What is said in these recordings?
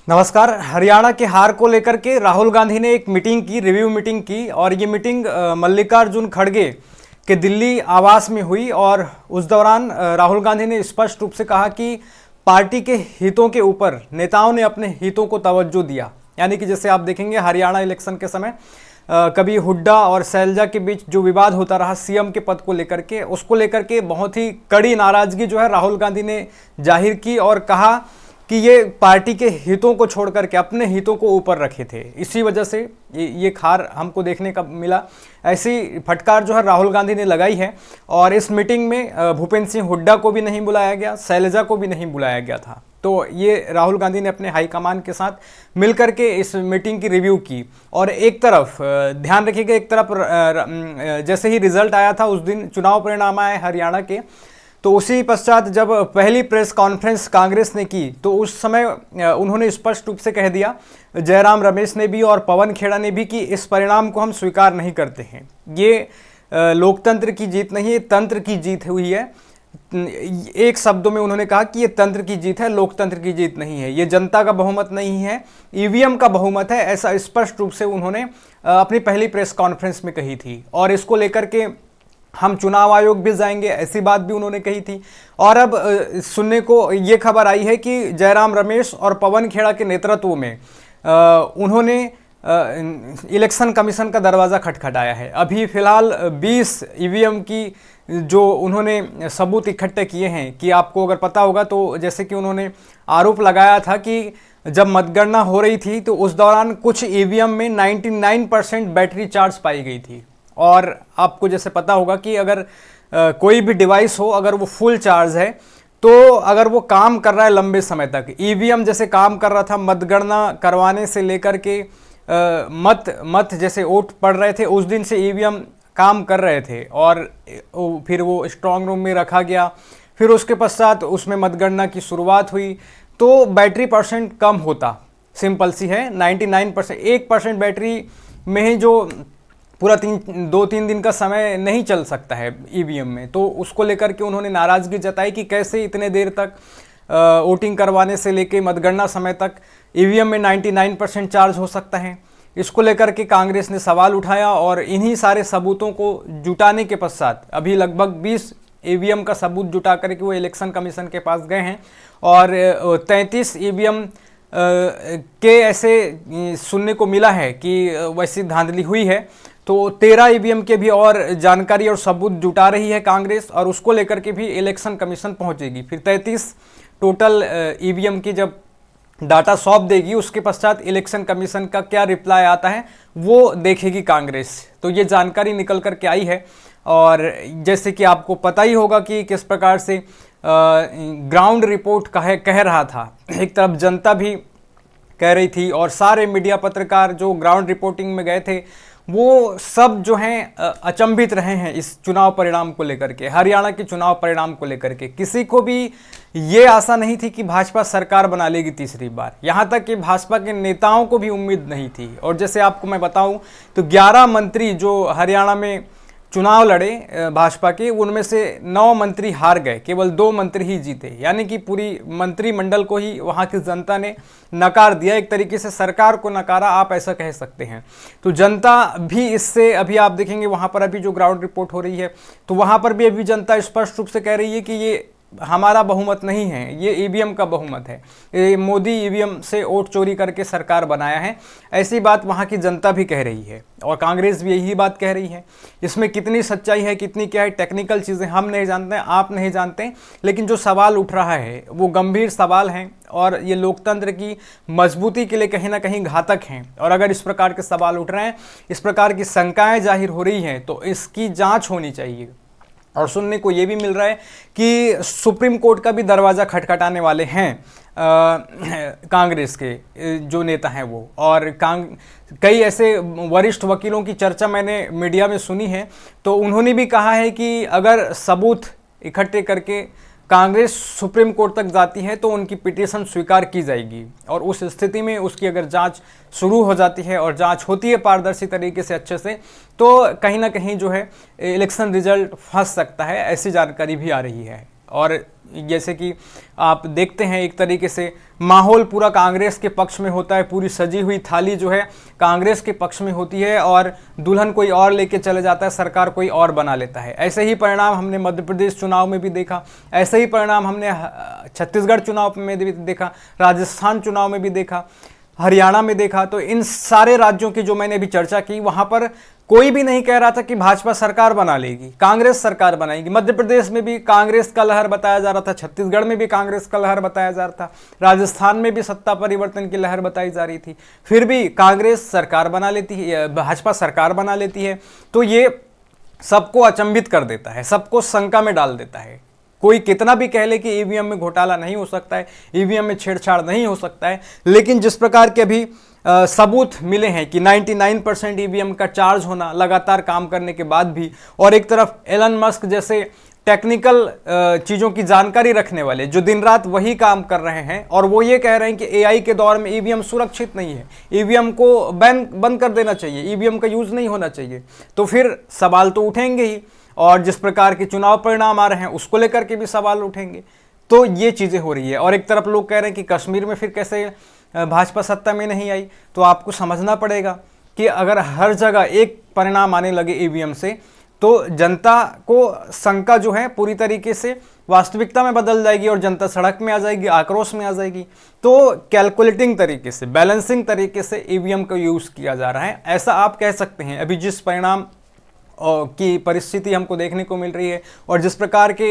नमस्कार। हरियाणा के हार को लेकर के राहुल गांधी ने एक मीटिंग की, रिव्यू मीटिंग की, और ये मीटिंग मल्लिकार्जुन खड़गे के दिल्ली आवास में हुई। और उस दौरान राहुल गांधी ने स्पष्ट रूप से कहा कि पार्टी के हितों के ऊपर नेताओं ने अपने हितों को तवज्जो दिया। यानी कि जैसे आप देखेंगे हरियाणा इलेक्शन के समय कभी हुड्डा और शैलजा के बीच जो विवाद होता रहा सीएम के पद को लेकर के, उसको लेकर के बहुत ही कड़ी नाराजगी जो है राहुल गांधी ने जाहिर की और कहा कि ये पार्टी के हितों को छोड़ करके अपने हितों को ऊपर रखे थे। इसी वजह से ये हार हमको देखने का मिला। ऐसी फटकार जो है राहुल गांधी ने लगाई है। और इस मीटिंग में भूपेंद्र सिंह हुड्डा को भी नहीं बुलाया गया, शैलजा को भी नहीं बुलाया गया था। तो ये राहुल गांधी ने अपने हाईकमान के साथ मिलकर के इस मीटिंग की रिव्यू की। और एक तरफ ध्यान रखिएगा, एक तरफ जैसे ही रिजल्ट आया था उस दिन चुनाव परिणाम आए हरियाणा के, तो उसी पश्चात जब पहली प्रेस कॉन्फ्रेंस कांग्रेस ने की तो उस समय उन्होंने स्पष्ट रूप से कह दिया, जयराम रमेश ने भी और पवन खेड़ा ने भी, कि इस परिणाम को हम स्वीकार नहीं करते हैं। ये लोकतंत्र की जीत नहीं है, तंत्र की जीत हुई है। एक शब्दों में उन्होंने कहा कि ये तंत्र की जीत है, लोकतंत्र की जीत नहीं है। ये जनता का बहुमत नहीं है, ईवीएम का बहुमत है। ऐसा स्पष्ट रूप से उन्होंने अपनी पहली प्रेस कॉन्फ्रेंस में कही थी। और इसको लेकर के हम चुनाव आयोग भी जाएंगे, ऐसी बात भी उन्होंने कही थी। और अब सुनने को ये खबर आई है कि जयराम रमेश और पवन खेड़ा के नेतृत्व में उन्होंने इलेक्शन कमीशन का दरवाज़ा खटखटाया है। अभी फिलहाल 20 ईवीएम की जो उन्होंने सबूत इकट्ठे किए हैं, कि आपको अगर पता होगा तो जैसे कि उन्होंने आरोप लगाया था कि जब मतगणना हो रही थी तो उस दौरान कुछ ईवीएम में 99% बैटरी चार्ज पाई गई थी। और आपको जैसे पता होगा कि अगर कोई भी डिवाइस हो, अगर वो फुल चार्ज है तो अगर वो काम कर रहा है लंबे समय तक, ईवीएम जैसे काम कर रहा था मतगणना करवाने से लेकर के मत जैसे वोट पड़ रहे थे उस दिन से ईवीएम काम कर रहे थे। और फिर वो स्ट्रांग रूम में रखा गया, फिर उसके पश्चात उसमें मतगणना की शुरुआत हुई तो बैटरी परसेंट कम होता। सिंपल सी है, 99%, 1% बैटरी में ही जो पूरा 2-3 दिन का समय नहीं चल सकता है ईवीएम में। तो उसको लेकर के उन्होंने नाराज़गी जताई कि कैसे इतने देर तक वोटिंग करवाने से लेके मतगणना समय तक ईवीएम में 99% चार्ज हो सकता है। इसको लेकर के कांग्रेस ने सवाल उठाया और इन्हीं सारे सबूतों को जुटाने के पश्चात अभी लगभग 20 ईवीएम का सबूत जुटा करके वो इलेक्शन कमीशन के पास गए हैं। और 33 ईवीएम के ऐसे सुनने को मिला है कि वैसी धांधली हुई है। तो 13 ईवीएम के भी और जानकारी और सबूत जुटा रही है कांग्रेस, और उसको लेकर के भी इलेक्शन कमीशन पहुंचेगी। फिर 33 टोटल ईवीएम की जब डाटा सौंप देगी, उसके पश्चात इलेक्शन कमीशन का क्या रिप्लाई आता है वो देखेगी कांग्रेस। तो ये जानकारी निकल कर के आई है। और जैसे कि आपको पता ही होगा कि किस प्रकार से ग्राउंड रिपोर्ट कह रहा था, एक तरफ जनता भी कह रही थी और सारे मीडिया पत्रकार जो ग्राउंड रिपोर्टिंग में गए थे वो सब जो हैं अचंभित रहे हैं इस चुनाव परिणाम को लेकर के, हरियाणा के चुनाव परिणाम को लेकर के। किसी को भी ये आशा नहीं थी कि भाजपा सरकार बना लेगी तीसरी बार, यहाँ तक कि भाजपा के नेताओं को भी उम्मीद नहीं थी। और जैसे आपको मैं बताऊं तो 11 मंत्री जो हरियाणा में चुनाव लड़े भाजपा के, उनमें से 9 मंत्री हार गए, केवल 2 मंत्री ही जीते। यानी कि पूरी मंत्रिमंडल को ही वहाँ की जनता ने नकार दिया, एक तरीके से सरकार को नकारा, आप ऐसा कह सकते हैं। तो जनता भी इससे, अभी आप देखेंगे वहाँ पर अभी जो ग्राउंड रिपोर्ट हो रही है तो वहाँ पर भी अभी जनता स्पष्ट रूप से कह रही है कि ये हमारा बहुमत नहीं है, ये ईवीएम का बहुमत है, ये मोदी ईवीएम से वोट चोरी करके सरकार बनाया है। ऐसी बात वहाँ की जनता भी कह रही है और कांग्रेस भी यही बात कह रही है। इसमें कितनी सच्चाई है, कितनी क्या है, टेक्निकल चीज़ें हम नहीं जानते, आप नहीं जानते, लेकिन जो सवाल उठ रहा है वो गंभीर सवाल हैं और ये लोकतंत्र की मजबूती के लिए कहीं ना कहीं घातक हैं। और अगर इस प्रकार के सवाल उठ रहे हैं, इस प्रकार की शंकाएँ जाहिर हो रही हैं, तो इसकी जाँच होनी चाहिए। और सुनने को ये भी मिल रहा है कि सुप्रीम कोर्ट का भी दरवाज़ा खटखटाने वाले हैं कांग्रेस के जो नेता हैं वो। और कई ऐसे वरिष्ठ वकीलों की चर्चा मैंने मीडिया में सुनी है, तो उन्होंने भी कहा है कि अगर सबूत इकट्ठे करके कांग्रेस सुप्रीम कोर्ट तक जाती है तो उनकी पिटीशन स्वीकार की जाएगी। और उस स्थिति में उसकी अगर जांच शुरू हो जाती है और जांच होती है पारदर्शी तरीके से अच्छे से, तो कहीं ना कहीं जो है इलेक्शन रिजल्ट फंस सकता है, ऐसी जानकारी भी आ रही है। और जैसे कि आप देखते हैं एक तरीके से माहौल पूरा कांग्रेस के पक्ष में होता है, पूरी सजी हुई थाली जो है कांग्रेस के पक्ष में होती है और दुल्हन कोई और लेके चले जाता है, सरकार कोई और बना लेता है। ऐसे ही परिणाम हमने मध्य प्रदेश चुनाव में भी देखा, ऐसे ही परिणाम हमने छत्तीसगढ़ चुनाव में भी देखा, राजस्थान चुनाव में भी देखा, हरियाणा में देखा। तो इन सारे राज्यों की जो मैंने अभी चर्चा की, वहां पर कोई भी नहीं कह रहा था कि भाजपा सरकार बना लेगी, कांग्रेस सरकार बनाएगी। मध्य प्रदेश में भी कांग्रेस का लहर बताया जा रहा था, छत्तीसगढ़ में भी कांग्रेस का लहर बताया जा रहा था, राजस्थान में भी सत्ता परिवर्तन की लहर बताई जा रही थी। फिर भी कांग्रेस सरकार बना लेती है, भाजपा सरकार बना लेती है। तो ये सबको अचंभित कर देता है, सबको शंका में डाल देता है। कोई कितना भी कह ले कि ईवीएम में घोटाला नहीं हो सकता है, ईवीएम में छेड़छाड़ नहीं हो सकता है, लेकिन जिस प्रकार के अभी सबूत मिले हैं कि 99% ईवीएम का चार्ज होना लगातार काम करने के बाद भी, और एक तरफ एलन मस्क जैसे टेक्निकल चीज़ों की जानकारी रखने वाले जो दिन रात वही काम कर रहे हैं और वो ये कह रहे हैं कि एआई के दौर में ईवीएम सुरक्षित नहीं है, ईवीएम को बंद कर देना चाहिए, ईवीएम का यूज़ नहीं होना चाहिए, तो फिर सवाल तो उठेंगे ही। और जिस प्रकार के चुनाव परिणाम आ रहे हैं उसको लेकर के भी सवाल उठेंगे। तो ये चीज़ें हो रही है। और एक तरफ लोग कह रहे हैं कि कश्मीर में फिर कैसे भाजपा सत्ता में नहीं आई। तो आपको समझना पड़ेगा कि अगर हर जगह एक परिणाम आने लगे ईवीएम से, तो जनता को शंका जो है पूरी तरीके से वास्तविकता में बदल जाएगी और जनता सड़क में आ जाएगी, आक्रोश में आ जाएगी। तो कैलकुलेटिंग तरीके से, बैलेंसिंग तरीके से ईवीएम का यूज़ किया जा रहा है, ऐसा आप कह सकते हैं। अभी जिस परिणाम की परिस्थिति हमको देखने को मिल रही है और जिस प्रकार के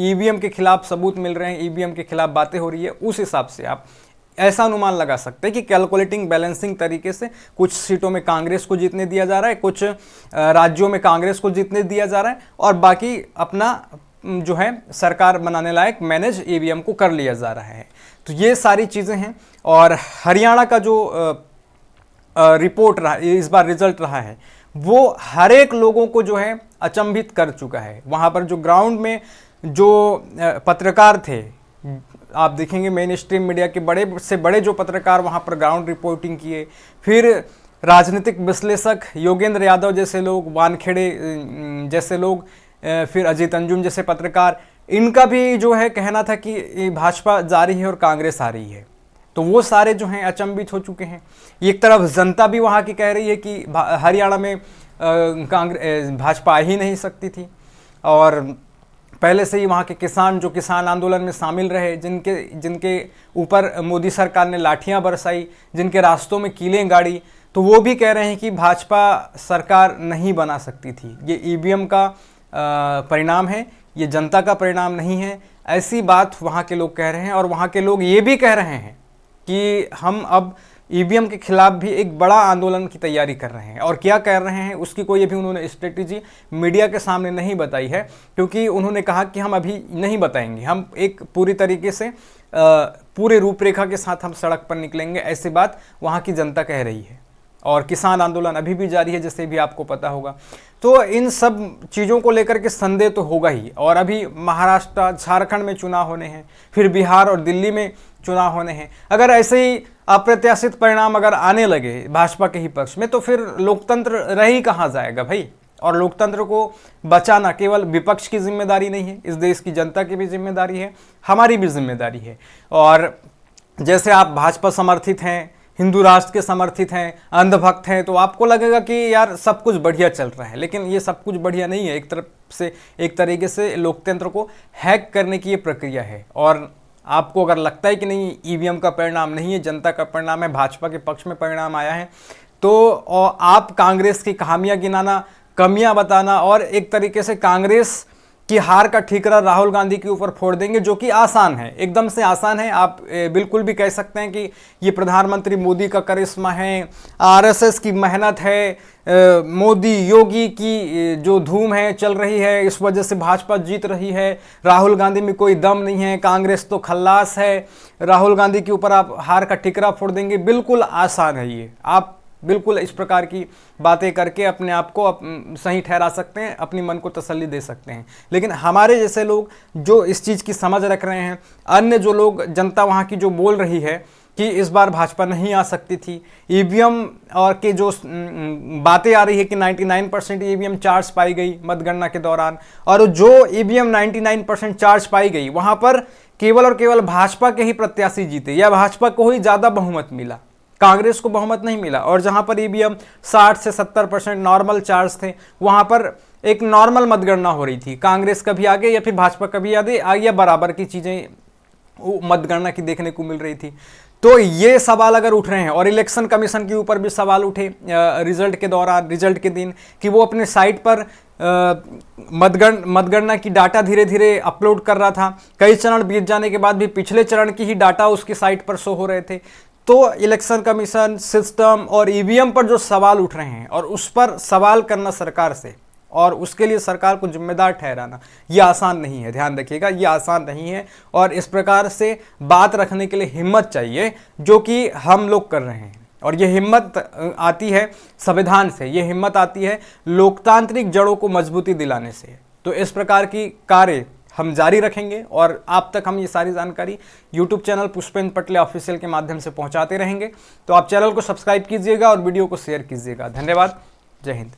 ईवीएम के खिलाफ सबूत मिल रहे हैं, ईवीएम के खिलाफ बातें हो रही है, उस हिसाब से आप ऐसा अनुमान लगा सकते हैं कि कैलकुलेटिंग बैलेंसिंग तरीके से कुछ सीटों में कांग्रेस को जीतने दिया जा रहा है, कुछ राज्यों में कांग्रेस को जीतने दिया जा रहा है और बाकी अपना जो है सरकार बनाने लायक मैनेज ईवीएम को कर लिया जा रहा है। तो ये सारी चीज़ें हैं। और हरियाणा का जो रिपोर्ट रहा, इस बार रिजल्ट रहा है, वो हर एक लोगों को जो है अचंभित कर चुका है। वहाँ पर जो ग्राउंड में जो पत्रकार थे, आप देखेंगे मेन स्ट्रीम मीडिया के बड़े से बड़े जो पत्रकार वहाँ पर ग्राउंड रिपोर्टिंग किए, फिर राजनीतिक विश्लेषक योगेंद्र यादव जैसे लोग, वानखेड़े जैसे लोग, फिर अजीत अंजुम जैसे पत्रकार, इनका भी जो है कहना था कि भाजपा जा रही है और कांग्रेस आ रही है। तो वो सारे जो हैं अचंभित हो चुके हैं। एक तरफ जनता भी वहाँ की कह रही है कि हरियाणा में भाजपा आ ही नहीं सकती थी, और पहले से ही वहाँ के किसान जो किसान आंदोलन में शामिल रहे, जिनके ऊपर मोदी सरकार ने लाठियाँ बरसाई, जिनके रास्तों में कीलें गाड़ी, तो वो भी कह रहे हैं कि भाजपा सरकार नहीं बना सकती थी। ये ईवीएम का परिणाम है, ये जनता का परिणाम नहीं है। ऐसी बात वहाँ के लोग कह रहे हैं। और वहाँ के लोग ये भी कह रहे हैं कि हम अब ईवीएम के खिलाफ भी एक बड़ा आंदोलन की तैयारी कर रहे हैं। और क्या कर रहे हैं उसकी कोई अभी उन्होंने स्ट्रेटेजी मीडिया के सामने नहीं बताई है, क्योंकि उन्होंने कहा कि हम अभी नहीं बताएंगे, हम एक पूरी तरीके से पूरे रूपरेखा के साथ हम सड़क पर निकलेंगे, ऐसी बात वहाँ की जनता कह रही है। और किसान आंदोलन अभी भी जारी है, जैसे भी आपको पता होगा। तो इन सब चीज़ों को लेकर के संदेह तो होगा ही। और अभी महाराष्ट्र, झारखंड में चुनाव होने हैं, फिर बिहार और दिल्ली में चुनाव होने हैं। अगर ऐसे ही अप्रत्याशित परिणाम अगर आने लगे भाजपा के ही पक्ष में, तो फिर लोकतंत्र रह ही कहाँ जाएगा भाई। और लोकतंत्र को बचाना केवल विपक्ष की जिम्मेदारी नहीं है, इस देश की जनता की भी जिम्मेदारी है, हमारी भी जिम्मेदारी है। और जैसे आप भाजपा समर्थित हैं, हिंदू राष्ट्र के समर्थित हैं, अंधभक्त हैं, तो आपको लगेगा कि यार सब कुछ बढ़िया चल रहा है, लेकिन ये सब कुछ बढ़िया नहीं है। एक तरीके से लोकतंत्र को हैक करने की ये प्रक्रिया है। और आपको अगर लगता है कि नहीं ईवीएम का परिणाम नहीं है, जनता का परिणाम है, भाजपा के पक्ष में परिणाम आया है, तो आप कांग्रेस की खामियां गिनाना, कमियां बताना और एक तरीके से कांग्रेस की हार का ठीकरा राहुल गांधी के ऊपर फोड़ देंगे, जो कि आसान है, एकदम से आसान है। आप बिल्कुल भी कह सकते हैं कि ये प्रधानमंत्री मोदी का करिश्मा है, आरएसएस की मेहनत है, मोदी योगी की जो धूम है चल रही है, इस वजह से भाजपा जीत रही है, राहुल गांधी में कोई दम नहीं है, कांग्रेस तो खल्लास है, राहुल गांधी के ऊपर आप हार का ठीकरा फोड़ देंगे। बिल्कुल आसान है ये। आप बिल्कुल इस प्रकार की बातें करके अपने आप को सही ठहरा सकते हैं, अपनी मन को तसल्ली दे सकते हैं। लेकिन हमारे जैसे लोग जो इस चीज़ की समझ रख रहे हैं, अन्य जो लोग, जनता वहाँ की जो बोल रही है कि इस बार भाजपा नहीं आ सकती थी। ईवीएम और के जो बातें आ रही है कि 99% ईवीएम चार्ज पाई गई मतगणना के दौरान, और जो ईवीएम 99% चार्ज पाई गई वहां पर केवल और केवल भाजपा के ही प्रत्याशी जीते या भाजपा को ही ज्यादा बहुमत मिला, कांग्रेस को बहुमत नहीं मिला। और जहां पर ईवीएम 60 से 70% नॉर्मल चार्ज थे, वहां पर एक नॉर्मल मतगणना हो रही थी, कांग्रेस कभी आगे या फिर भाजपा कभी आगे या बराबर की चीजें मतगणना की देखने को मिल रही थी। तो ये सवाल अगर उठ रहे हैं, और इलेक्शन कमीशन के ऊपर भी सवाल उठे रिजल्ट के दौरान, रिजल्ट के दिन, कि वो अपने साइट पर मतगणना की डाटा धीरे धीरे अपलोड कर रहा था, कई चरण बीत जाने के बाद भी पिछले चरण की ही डाटा उसकी साइट पर शो हो रहे थे। तो इलेक्शन कमीशन, सिस्टम और ईवीएम पर जो सवाल उठ रहे हैं और उस पर सवाल करना सरकार से और उसके लिए सरकार को जिम्मेदार ठहराना, ये आसान नहीं है। ध्यान रखिएगा, ये आसान नहीं है, और इस प्रकार से बात रखने के लिए हिम्मत चाहिए, जो कि हम लोग कर रहे हैं। और ये हिम्मत आती है संविधान से, ये हिम्मत आती है लोकतांत्रिक जड़ों को मजबूती दिलाने से। तो इस प्रकार की कार्य हम जारी रखेंगे और आप तक हम ये सारी जानकारी YouTube चैनल पुष्पेंद्र पटले ऑफिशियल के माध्यम से पहुंचाते रहेंगे। तो आप चैनल को सब्सक्राइब कीजिएगा और वीडियो को शेयर कीजिएगा। धन्यवाद। जय हिंद।